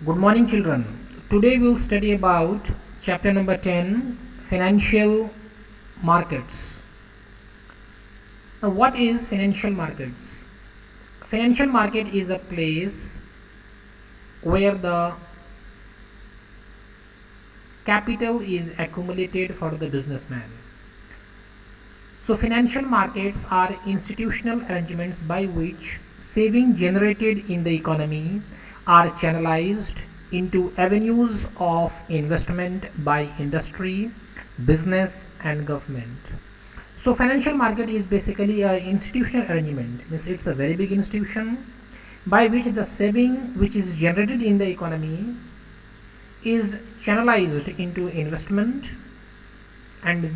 Good morning, children. Today we will study about chapter number 10, financial markets. Now, what is financial markets? Financial market is a place where the capital is accumulated for the businessman. So, financial markets are institutional arrangements by which saving generated in the economy are channelized into avenues of investment by industry, business, and government. So, financial market is basically an institutional arrangement. Means it's a very big institution by which the saving which is generated in the economy is channelized into investment, and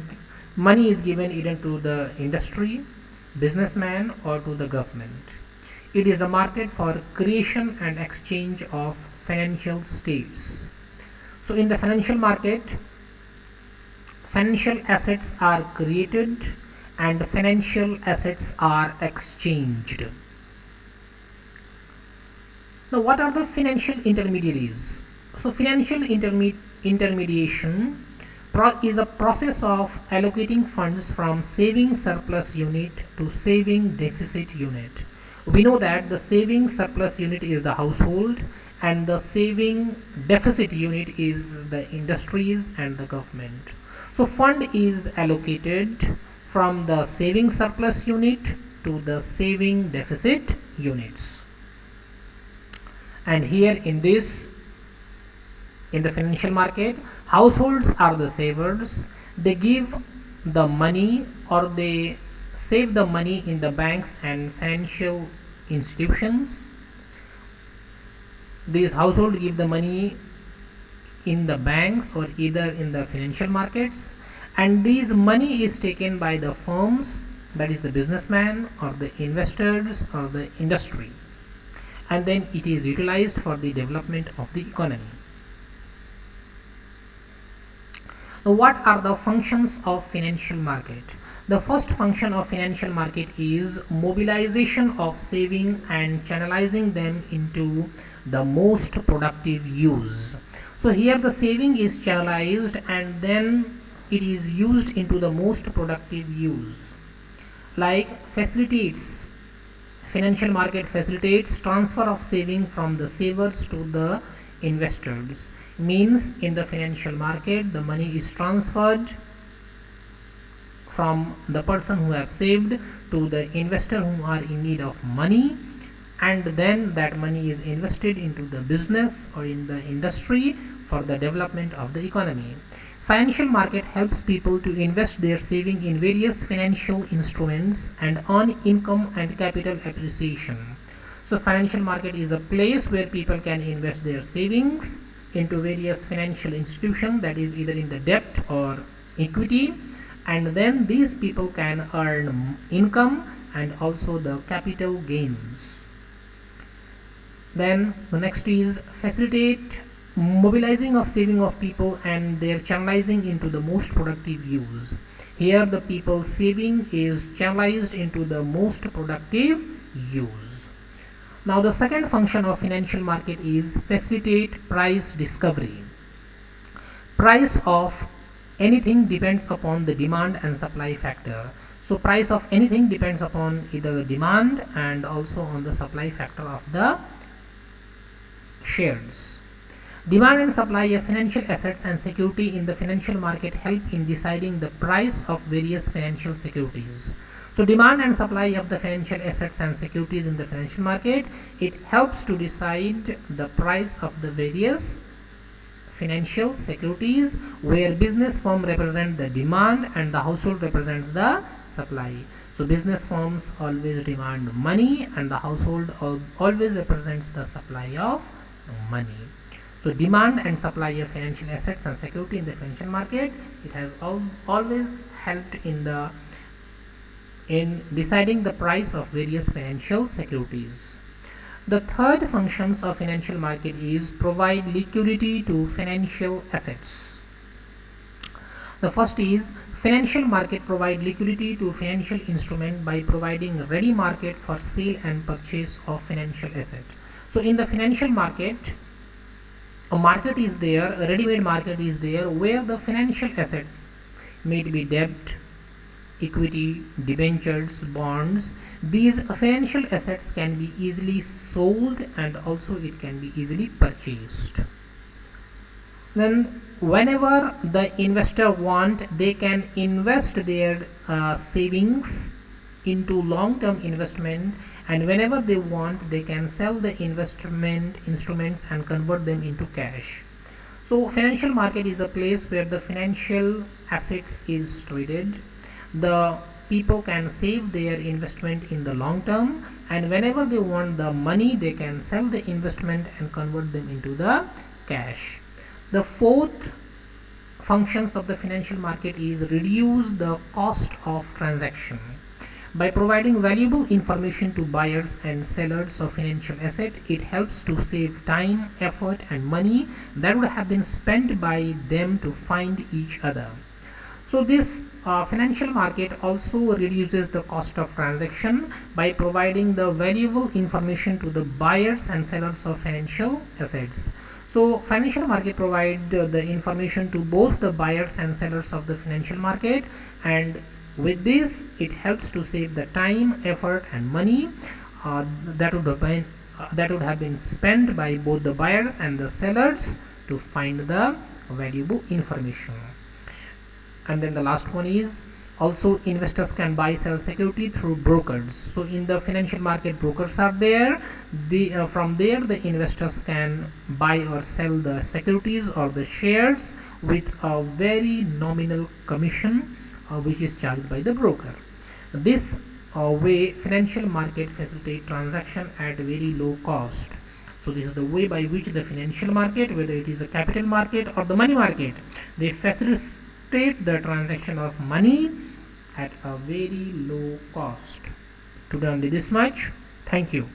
money is given either to the industry, businessman, or to the government. It is a market for creation and exchange of financial states. So in the financial market, financial assets are created and financial assets are exchanged. Now, what are the financial intermediaries? So financial intermediation is a process of allocating funds from saving surplus unit to saving deficit unit. We know that the saving surplus unit is the household and the saving deficit unit is the industries and the government. So fund is allocated from the saving surplus unit to the saving deficit units. And here in the financial market, households are the savers. They give the money or they save the money in the banks and financial institutions. These households give the money in the banks or either in the financial markets, and this money is taken by the firms, that is the businessman or the investors or the industry, and then it is utilized for the development of the economy. Now, what are the functions of financial market? The first function of financial market is mobilization of saving and channelizing them into the most productive use. So here the saving is channelized and then it is used into the most productive use. Like financial market facilitates transfer of saving from the savers to the investors. Means in the financial market the money is transferred from the person who have saved to the investor who are in need of money, and then that money is invested into the business or in the industry for the development of the economy. Financial market helps people to invest their saving in various financial instruments and earn income and capital appreciation. So financial market is a place where people can invest their savings into various financial institutions, that is either in the debt or equity, and then these people can earn income and also the capital gains. Then the next is facilitate mobilizing of saving of people and their channelizing into the most productive use. Here the people's saving is channelized into the most productive use. Now the second function of financial market is facilitate price discovery. Price of anything depends upon the demand and supply factor. So price of anything depends upon either the demand and also on the supply factor of the shares. Demand and supply of financial assets and security in the financial market help in deciding the price of various financial securities. So demand and supply of the financial assets and securities in the financial market, it helps to decide the price of the various financial securities, where business firm represent the demand and the household represents the supply. So business firms always demand money and the household always represents the supply of money. So demand and supply of financial assets and security in the financial market, it has always helped in deciding the price of various financial securities. The third functions of financial market is provide liquidity to financial assets. The first is financial market provide liquidity to financial instrument by providing ready market for sale and purchase of financial asset. So in the financial market, A market is there, a ready-made market is there, where the financial assets, may it be debt, equity, debentures, bonds, these financial assets can be easily sold and also it can be easily purchased. Then whenever the investor want, they can invest their savings into long-term investment, and whenever they want, they can sell the investment instruments and convert them into cash. So financial market is a place where the financial assets is traded. The people can save their investment in the long term, and whenever they want the money, they can sell the investment and convert them into the cash. The fourth functions of the financial market is reduce the cost of transaction. By providing valuable information to buyers and sellers of financial asset, it helps to save time, effort and money that would have been spent by them to find each other. So this financial market also reduces the cost of transaction by providing the valuable information to the buyers and sellers of financial assets. So financial market provide the information to both the buyers and sellers of the financial market, and with this it helps to save the time, effort and money that would have been spent by both the buyers and the sellers to find the valuable information. And then the last one is also investors can buy sell security through brokers. So in the financial market, brokers are there. From there the investors can buy or sell the securities or the shares with a very nominal commission which is charged by the broker. This way financial market facilitate transaction at very low cost. So this is the way by which the financial market, whether it is the capital market or the money market, they facilitate the transaction of money at a very low cost. Today only this much. Thank you.